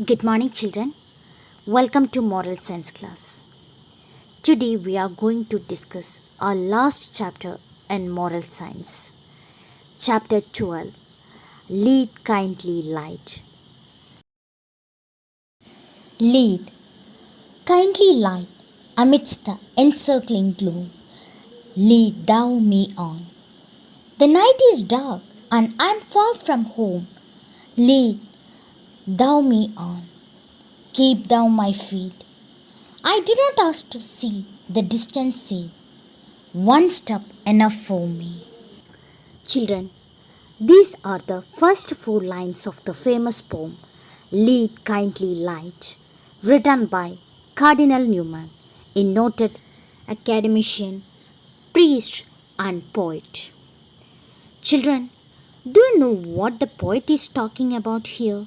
Good morning, children. Welcome to Moral Science class. Today we are going to discuss our last chapter in Moral Science. Chapter 12 Lead Kindly Light. Lead, kindly light amidst the encircling gloom. Lead thou me on. The night is dark and I am far from home. Lead thou me on. Keep thou my feet. I did not ask to see the distant sea. One step enough for me. Children, these are the first four lines of the famous poem Lead Kindly Light, written by Cardinal Newman, a noted academician, priest, and poet. Children, do you know what the poet is talking about here?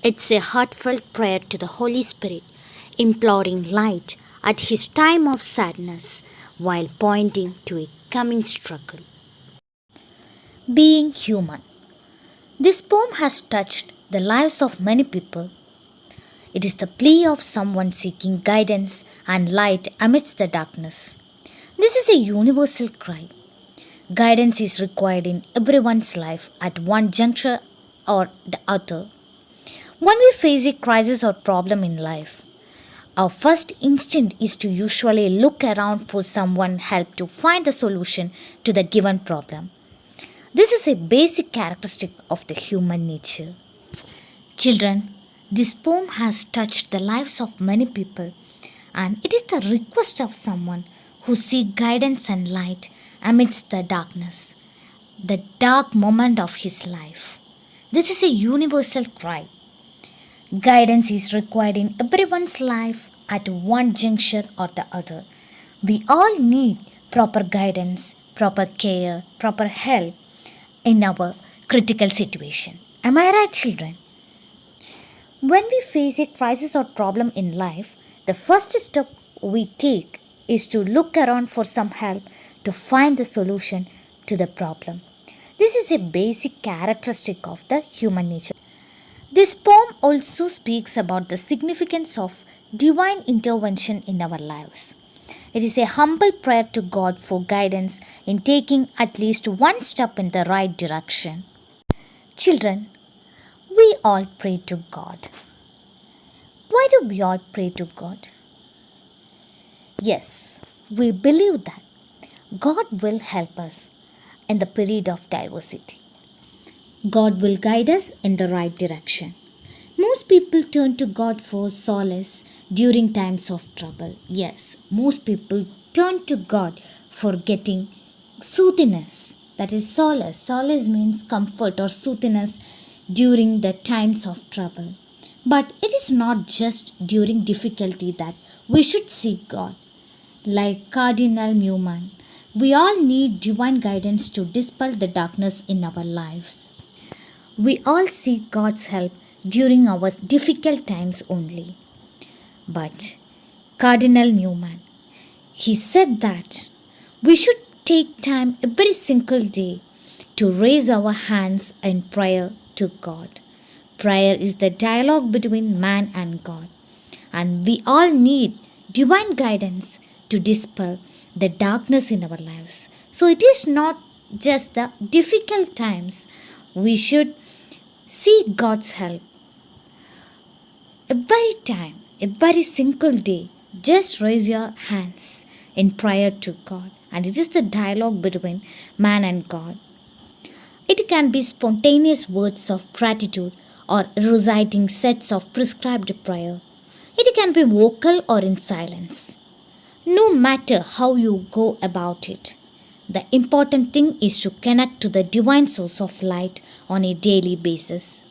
It's a heartfelt prayer to the Holy Spirit, imploring light at his time of sadness while pointing to a coming struggle. Being human. This poem has touched the lives of many people. It is the plea of someone seeking guidance and light amidst the darkness. This is a universal cry. Guidance is required in everyone's life at one juncture or the other. When we face a crisis or problem in life, our first instinct is to usually look around for someone help to find the solution to the given problem. This is a basic characteristic of the human nature. Children, this poem has touched the lives of many people, and it is the request of someone who seeks guidance and light amidst the darkness, the dark moment of his life. This is a universal cry. Guidance is required in everyone's life at one juncture or the other. We all need proper guidance, proper care, proper help in our critical situation. Am I right, children? When we face a crisis or problem in life, the first step we take is to look around for some help to find the solution to the problem. This is a basic characteristic of the human nature. This poem also speaks about the significance of divine intervention in our lives. It is a humble prayer to God for guidance in taking at least one step in the right direction. Children, we all pray to God. Why do we all pray to God? Yes, we believe that God will help us in the period of diversity. God will guide us in the right direction. Most people turn to God for solace during times of trouble. Yes, most people turn to God for getting soothingness. That is solace. Solace means comfort or soothingness during the times of trouble. But it is not just during difficulty that we should seek God. Like Cardinal Newman, we all need divine guidance to dispel the darkness in our lives. We all seek God's help during our difficult times only. But Cardinal Newman, he said that we should take time every single day to raise our hands in prayer to God. Prayer is the dialogue between man and God, and we all need divine guidance to dispel the darkness in our lives. So it is not just the difficult times we should seek God's help. Every time, every single day, just raise your hands in prayer to God, and it is the dialogue between man and God. It can be spontaneous words of gratitude or reciting sets of prescribed prayer. It can be vocal or in silence. No matter how you go about it, the important thing is to connect to the divine source of light on a daily basis.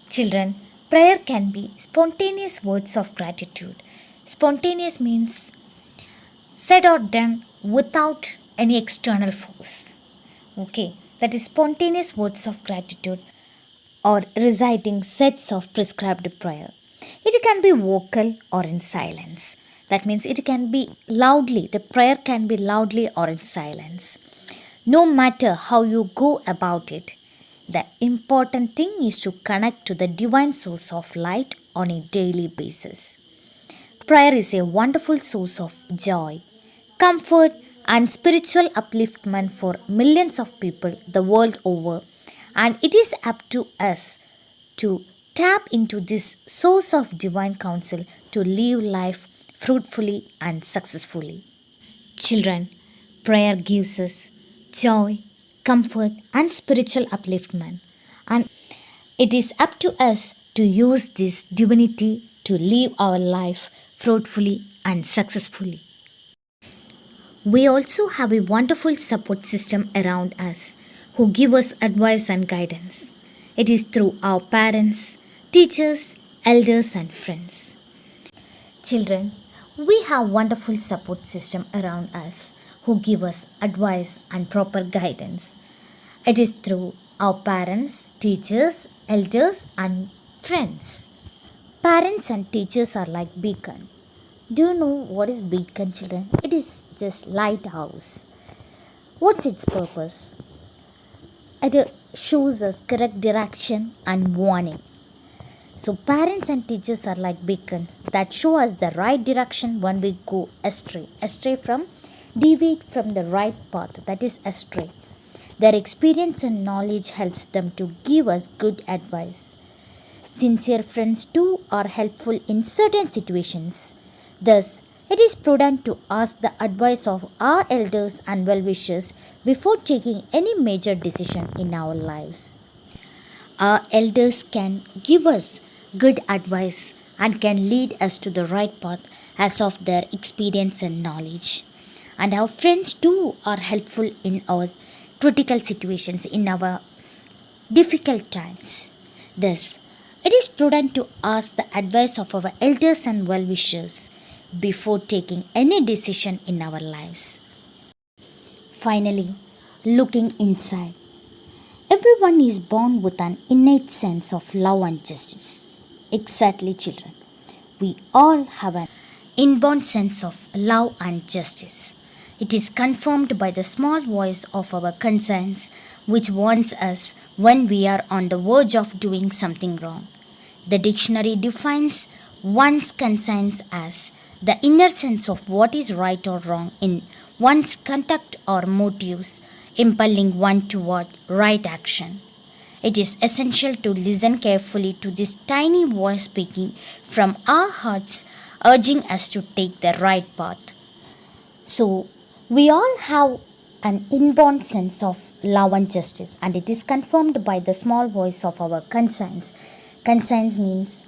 Children, prayer can be spontaneous words of gratitude. Spontaneous means said or done without any external force. Okay, that is spontaneous words of gratitude or reciting sets of prescribed prayer. It can be vocal or in silence. That means it can be loudly, the prayer can be loudly or in silence. No matter how you go about it, The important thing is to connect to the divine source of light on a daily basis. Prayer is a wonderful source of joy, comfort, and spiritual upliftment for millions of people the world over, and it is up to us to tap into this source of divine counsel to live life fruitfully and successfully. Children, prayer gives us joy, comfort, and spiritual upliftment, and it is up to us to use this divinity to live our life fruitfully and successfully. We also have a wonderful support system around us who give us advice and guidance. It is through our parents, teachers, elders, and friends. Children, we have wonderful support system around us who give us advice and proper guidance. It is through our parents, teachers, elders, and friends. Parents and teachers are like beacon. Do you know what is beacon, children? It is just lighthouse. What's its purpose? It shows us correct direction and warning. So parents and teachers are like beacons that show us the right direction when we go astray from deviate from the right path, that is astray. Their experience and knowledge helps them to give us good advice. Sincere friends too are helpful in certain situations. Thus, it is prudent to ask the advice of our elders and well-wishers before taking any major decision in our lives. Our elders can give us good advice and can lead us to the right path as of their experience and knowledge. And our friends too are helpful in our critical situations, in our difficult times. Thus, it is prudent to ask the advice of our elders and well-wishers before taking any decision in our lives. Finally, looking inside. Everyone is born with an innate sense of love and justice. Exactly, children. We all have an inborn sense of love and justice. It is confirmed by the small voice of our conscience, which warns us when we are on the verge of doing something wrong. The dictionary defines one's conscience as the inner sense of what is right or wrong in one's conduct or motives, impelling one toward right action. It is essential to listen carefully to this tiny voice speaking from our hearts, urging us to take the right path. So, we all have an inborn sense of love and justice, and it is confirmed by the small voice of our conscience. Conscience means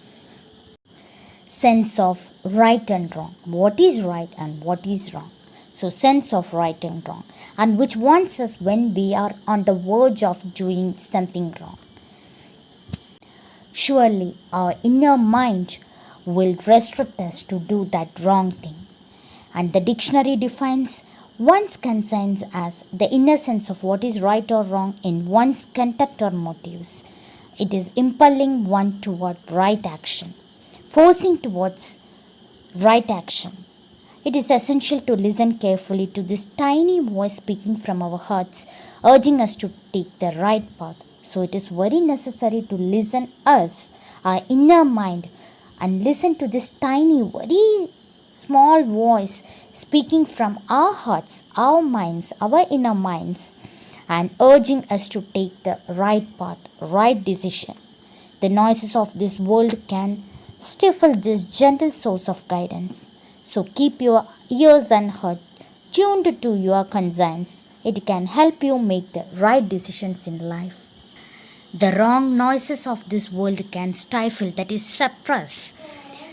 sense of right and wrong, what is right and what is wrong. So, sense of right and wrong, and which warns us when we are on the verge of doing something wrong. Surely, our inner mind will restrict us to do that wrong thing. And the dictionary defines one's conscience as the inner sense of what is right or wrong in one's conduct or motives. It is impelling one toward right action, forcing towards right action. It is essential to listen carefully to this tiny voice speaking from our hearts, urging us to take the right path. So it is very necessary to listen us, our inner mind, and listen to this tiny, very small voice speaking from our hearts, our minds, our inner minds, and urging us to take the right path, right decision. The noises of this world can stifle this gentle source of guidance. So keep your ears and heart tuned to your conscience. It can help you make the right decisions in life. The wrong noises of this world can stifle, that is, suppress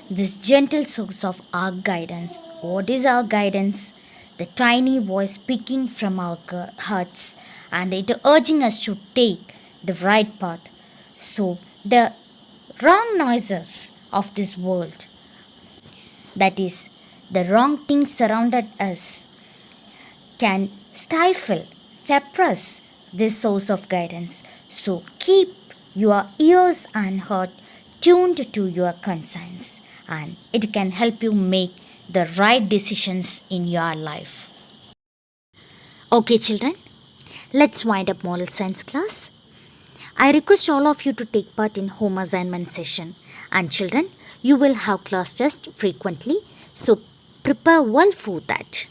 this gentle source of our guidance. What is our guidance? The tiny voice speaking from our hearts, and it urging us to take the right path. So, the wrong noises of this world, that is, the wrong things surrounded us, can stifle, suppress this source of guidance. So, keep your ears and heart tuned to your conscience, and it can help you make the right decisions in your life. Okay, children, let's wind up moral science class. I request all of you to take part in home assignment session. And children, you will have class test frequently, so prepare well for that.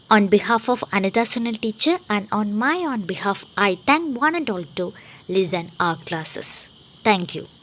On behalf of Anita Sunil teacher and on behalf, I thank one and all to listen our classes. Thank you.